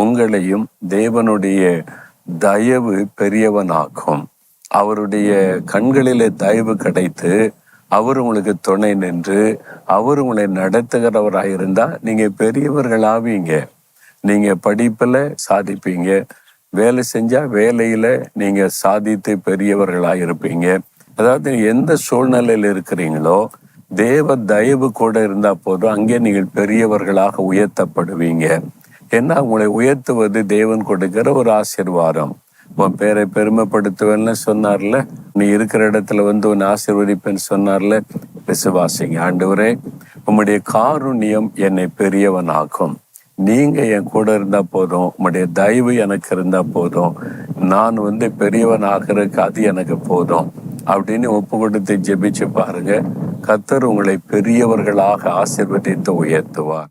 உங்களையும் தேவனுடைய தயவு பெரியவனாக்கும். அவருடைய கண்களிலே தயவு கிடைத்து அவர் உங்களுக்கு துணை நின்று அவர் உங்களை நடத்துகிறவராயிருந்தா நீங்க பெரியவர்கள் ஆவீங்க. நீங்க படிப்புல சாதிப்பீங்க, வேலை செஞ்சா வேலையில நீங்க சாதித்து பெரியவர்களாயிருப்பீங்க. அதாவது எந்த சூழ்நிலையில இருக்கிறீங்களோ தேவ தயவு கூட இருந்தா போதும், அங்கே நீங்கள் பெரியவர்களாக உயர்த்தப்படுவீங்க. ஏன்னா உங்களை உயர்த்துவது தேவன் கொடுக்கிற ஒரு ஆசீர்வாதம். உன் பேரை பெருமைப்படுத்துவேன்னு சொன்னார்ல, நீ இருக்கிற இடத்துல உன் ஆசீர்வதிப்பேன்னு சொன்னார்ல. விசுவாசிங்க. ஆண்டவரே, உம்முடைய காருண்யம் என்னை பெரியவனாக்கும். நீங்க என் கூட இருந்தா போதும், உம்முடைய தயவு எனக்கு இருந்தா போதும், நான் பெரியவன் ஆகிறதுக்கு அது எனக்கு போதும் அப்படின்னு ஒப்பு கொடுத்து ஜெபிச்சு பாருங்க. கர்த்தர் உங்களை பெரியவர்களாக ஆசீர்வதித்து உயர்த்துவார்.